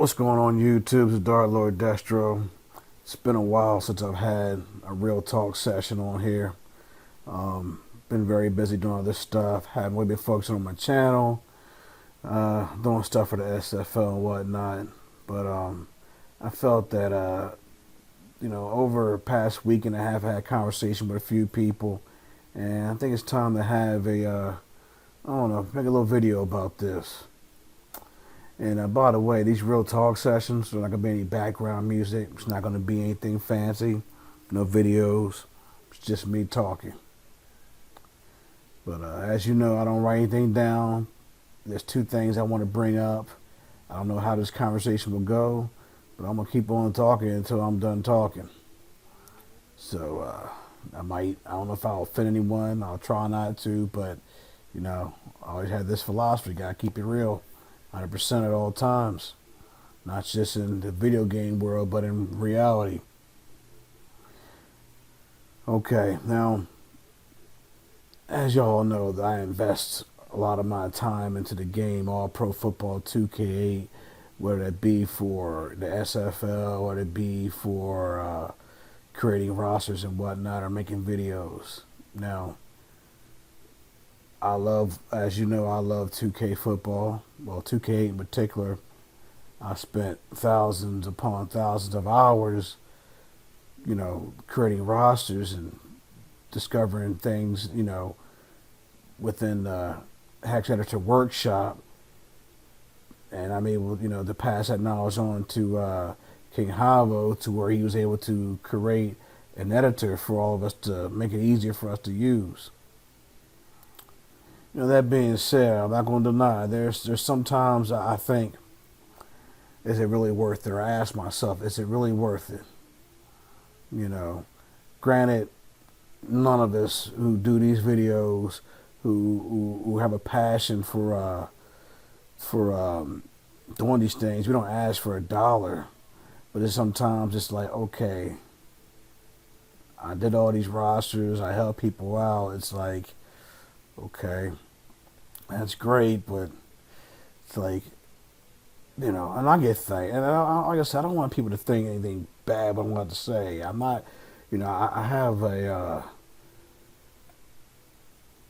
What's going on YouTube? It's Dark Lord Destro. It's been a while since I've had a real talk session on here. Been very busy doing other stuff. Haven't really been focusing on my channel, doing stuff for the SFL and whatnot. But I felt that over the past week and a half, I had a conversation with a few people, and I think it's time to have make a little video about this. And by the way, these real talk sessions, there's not going to be any background music. It's not going to be anything fancy. No videos. It's just me talking. But as you know, I don't write anything down. There's two things I want to bring up. I don't know how this conversation will go, but I'm going to keep on talking until I'm done talking. So I don't know if I'll offend anyone. I'll try not to, but, I always had this philosophy. Got to keep it real. 100% at all times, not just in the video game world, but in reality. Okay, now, as y'all know, I invest a lot of my time into the game, All Pro Football 2K8, whether it be for the SFL, whether it be for creating rosters and whatnot, or making videos. Now, as you know, I love 2K football. Well, 2K8 in particular. I spent thousands upon thousands of hours, creating rosters and discovering things, within the Hex Editor Workshop. And I'm able, to pass that knowledge on to King Havo, to where he was able to create an editor for all of us to make it easier for us to use. That being said, I'm not going to deny there's sometimes I think, is it really worth it? Or I ask myself, is it really worth it? Granted, none of us who do these videos, who have a passion for doing these things, we don't ask for $1, but sometimes it's like, okay, I did all these rosters, I help people out. It's like, okay, that's great, but it's like, and I get things, and like I said, I don't want people to think anything bad, but I'm going to say, I'm not, I have I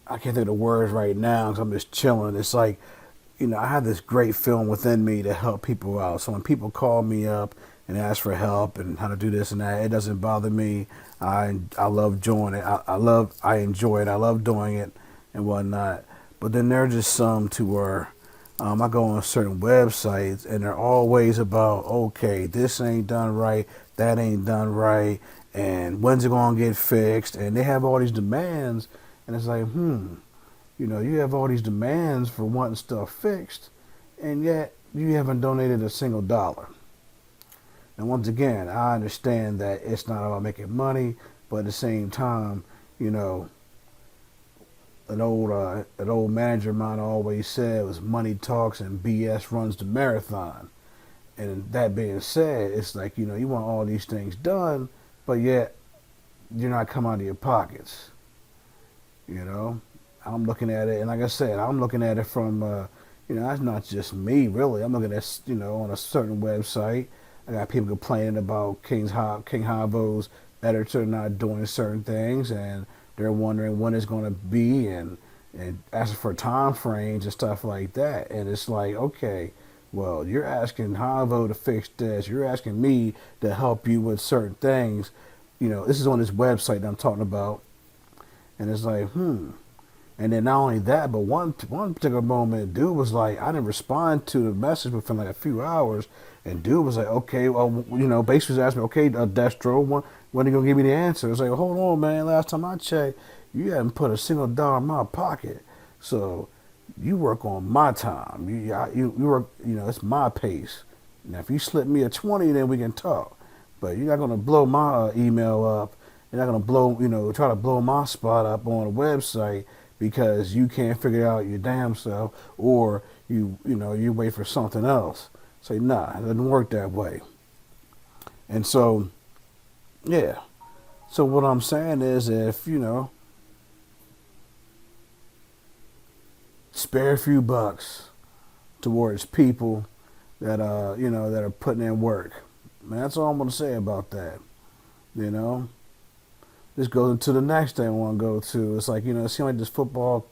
can't think of the words right now because I'm just chilling. It's like, I have this great feeling within me to help people out. So when people call me up and ask for help and how to do this and that, it doesn't bother me. I love doing it. I enjoy it. I love doing it and whatnot. But then there are just some to where I go on certain websites and they're always about, okay, this ain't done right, that ain't done right, and when's it going to get fixed? And they have all these demands, and it's like, you have all these demands for wanting stuff fixed, and yet you haven't donated a single dollar. And once again, I understand that it's not about making money, but at the same time, an old manager of mine always said it was money talks and BS runs the marathon. And that being said, it's like, you want all these things done, but yet you're not coming out of your pockets. I'm looking at it, and like I said, I'm looking at it from, that's not just me, really. I'm looking at, on a certain website. I got people complaining about King Havo's editor not doing certain things, and they're wondering when it's going to be, and asking for time frames and stuff like that. And it's like, okay, well, you're asking Havo to fix this. You're asking me to help you with certain things. This is on this website that I'm talking about. And it's like, And then not only that, but one particular moment, dude was like, I didn't respond to the message within like a few hours. And dude was like, okay, well, basically asking me, okay, Destro, when are you going to give me the answer? It's like, hold on, man. Last time I checked, you haven't put a single dollar in my pocket. So you work on my time. You work, it's my pace. Now, if you slip me a 20, then we can talk. But you're not going to blow my email up. You're not going to try to blow my spot up on a website because you can't figure it out your damn self, or you wait for something else. Say, nah, it doesn't work that way. And so, yeah. So what I'm saying is, if, spare a few bucks towards people that that are putting in work. Man, that's all I'm gonna say about that. You know, this goes into the next thing I want to go to. It's like it seems like this football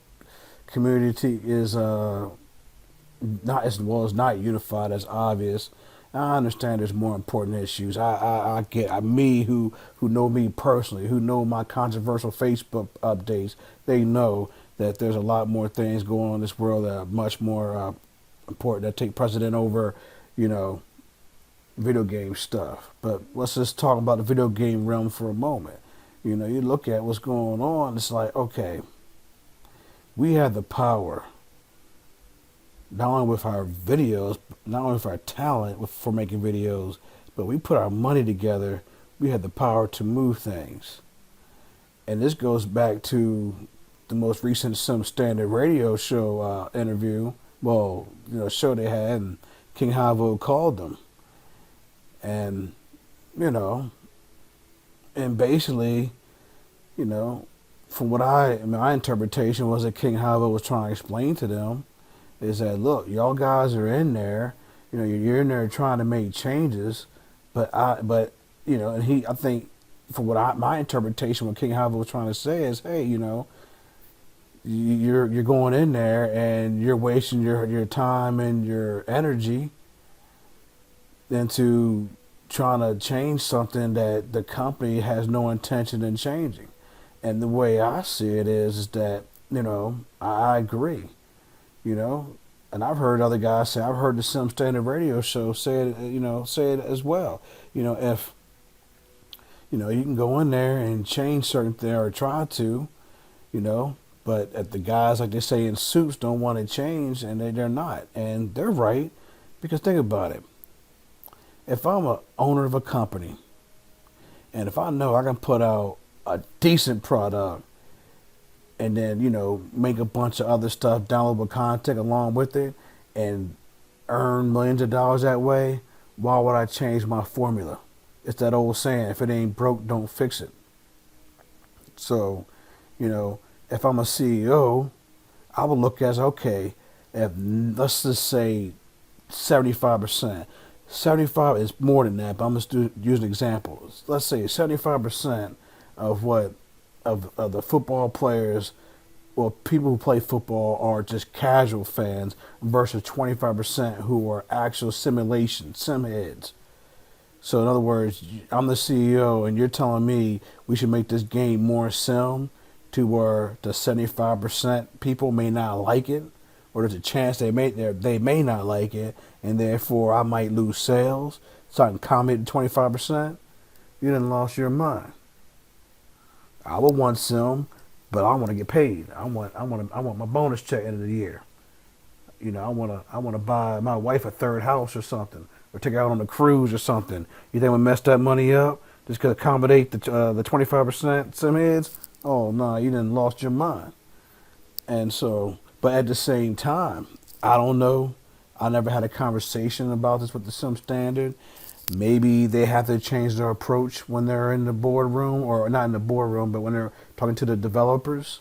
community is not as well as not unified as obvious. I understand there's more important issues. I get me who know me personally, who know my controversial Facebook updates. They know that there's a lot more things going on in this world that are much more important that take precedent over, you know, video game stuff. But let's just talk about the video game realm for a moment. You look at what's going on. It's like, okay, we have the power not only with our videos, not only with our talent for making videos, but we put our money together. We have the power to move things. And this goes back to the most recent Some Standard Radio show interview. Well, show they had, and King Havo called them. And, and basically, from what my interpretation was that King Havo was trying to explain to them is that, look, y'all guys are in there, you're in there trying to make changes, and I think, from what my interpretation, what King Havo was trying to say is, hey, you're going in there and you're wasting your time and your energy into trying to change something that the company has no intention in changing. And the way I see it is that, I agree. And I've heard other guys say, I've heard the Sim Standard Radio show say it as well. If, you can go in there and change certain things or try to, but if the guys, like they say in suits, don't want to change, and they're not. And they're right, because think about it. If I'm a owner of a company, and if I know I can put out a decent product, and then, make a bunch of other stuff, downloadable content along with it, and earn millions of dollars that way, why would I change my formula? It's that old saying, if it ain't broke, don't fix it. So, if I'm a CEO, I would look at, okay, if let's just say 75%. 75 is more than that, but I'm just using examples. Let's say 75% of what of the football players or people who play football are just casual fans versus 25% who are actual sim heads. So in other words, I'm the CEO and you're telling me we should make this game more sim to where the 75% people may not like it, or there's a chance they may not like it, and therefore I might lose sales. So I can comment to 25%. You done lost your mind. I would want sim, but I want to get paid. I want my bonus check end of the year. I want to buy my wife a third house or something, or take her out on a cruise or something. You think we mess that money up just to accommodate the 25% sim heads? Oh no, you done lost your mind. And so, but at the same time, I don't know. I never had a conversation about this with the Sim Standard. Maybe they have to change their approach when they're in the boardroom, or not in the boardroom, but when they're talking to the developers.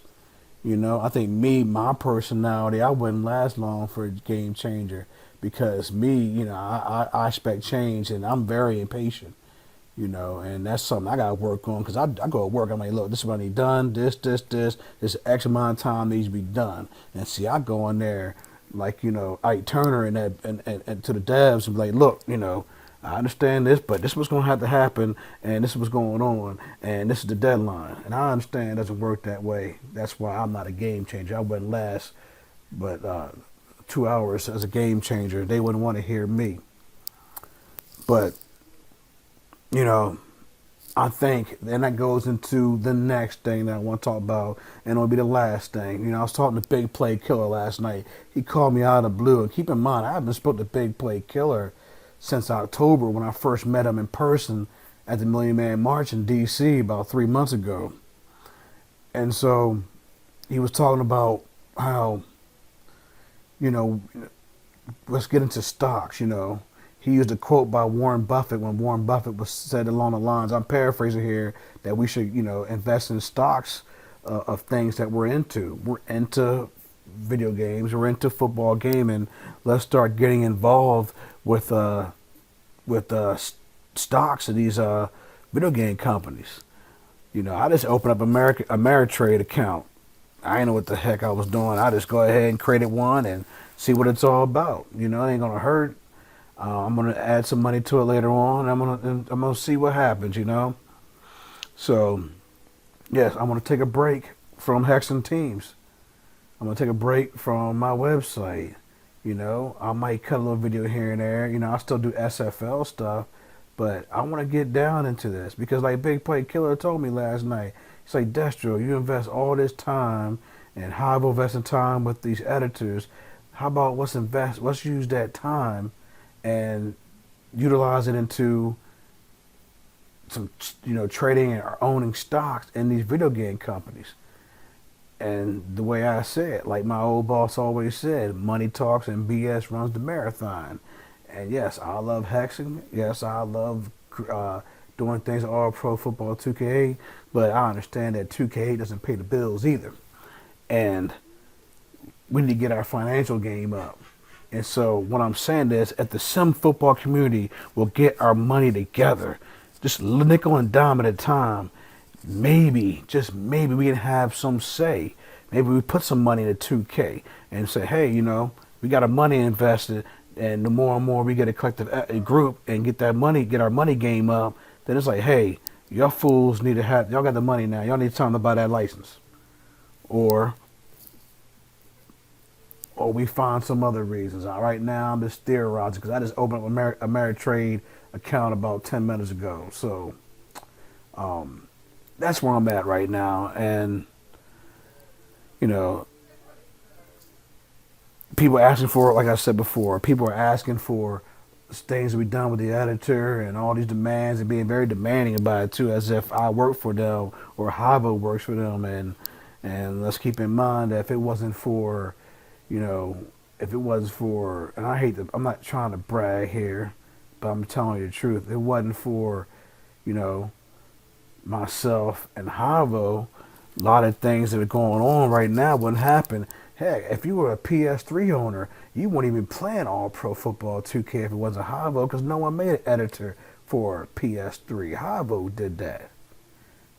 I think my personality, I wouldn't last long for a game changer, because I expect change, and I'm very impatient. And that's something I got to work on, because I go to work, I'm like, look, this is what I need done, this X amount of time needs to be done. And see, I go in there like, Ike Turner and to the devs and be like, look, I understand this, but this is what's going to have to happen, and this is what's going on, and this is the deadline. And I understand it doesn't work that way. That's why I'm not a game changer. I wouldn't last but 2 hours as a game changer. They wouldn't want to hear me. But I think, and that goes into the next thing that I want to talk about, and it'll be the last thing. I was talking to Big Play Killer last night. He called me out of the blue, and keep in mind, I haven't spoken to Big Play Killer since October, when I first met him in person at the Million Man March in D.C. about 3 months ago. And so he was talking about how, let's get into stocks, He used a quote by Warren Buffett when Warren Buffett was said along the lines, I'm paraphrasing here, that we should, invest in stocks of things that we're into. We're into video games or into football gaming, let's start getting involved with stocks of these video game companies. You know, I just opened up Ameritrade account. I didn't know what the heck I was doing. I just go ahead and created one and see what it's all about. You know, it ain't gonna hurt. I'm gonna add some money to it later on. I'm gonna see what happens. You know, so yes, I'm gonna take a break from hexing teams. I'm gonna take a break from my website. You know, I might cut a little video here and there. You know, I still do SFL stuff, but I want to get down into this because, like Big Play Killer told me last night, he's like, Destro, you invest all this time and Hive investing time with these editors. How about let's use that time and utilize it into some, you know, trading or owning stocks in these video game companies. And the way I said, like my old boss always said, money talks and BS runs the marathon. And yes, I love hexing. Yes, I love doing things all pro football 2K8. But I understand that 2K8 doesn't pay the bills either. And we need to get our financial game up. And so what I'm saying is, at the sim football community, we'll get our money together, just nickel and dime at a time. Maybe, just maybe, we can have some say. Maybe we put some money into 2K and say, hey, you know, we got our money invested, and the more and more we get a collective a group and get that money, get our money game up, then it's like, hey, y'all fools need to have, y'all got the money now. Y'all need time to buy that license. Or we find some other reasons. Right now, I'm just theorizing because I just opened up a Ameritrade account about 10 minutes ago. So, that's where I'm at right now. And, you know, people are asking for, like I said before, people are asking for things to be done with the editor and all these demands and being very demanding about it too, as if I work for them or Havo works for them. And let's keep in mind that if it wasn't for, you know, if it wasn't for, and I'm not trying to brag here, but I'm telling you the truth, if it wasn't for, you know, myself and Havo, a lot of things that are going on right now wouldn't happen. Heck, if you were a PS3 owner, you wouldn't even plan All Pro Football 2K if it wasn't Havo, because no one made an editor for PS3. Havo did that.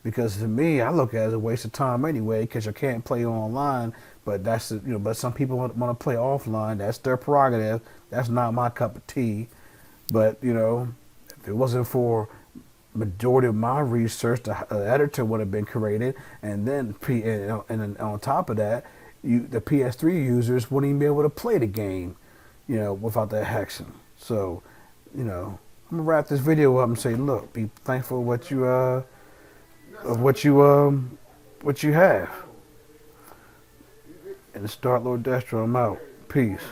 Because to me, I look at it as a waste of time anyway, because you can't play online. But that's, you know, but some people want to play offline. That's their prerogative. That's not my cup of tea. But, you know, if it wasn't for majority of my research, the editor would have been created, and then and on top of that, the PS3 users wouldn't even be able to play the game, you know, without that hexing. So, you know, I'm gonna wrap this video up and say, look, be thankful what you what you have. And start Lord Destro, I'm out. Peace.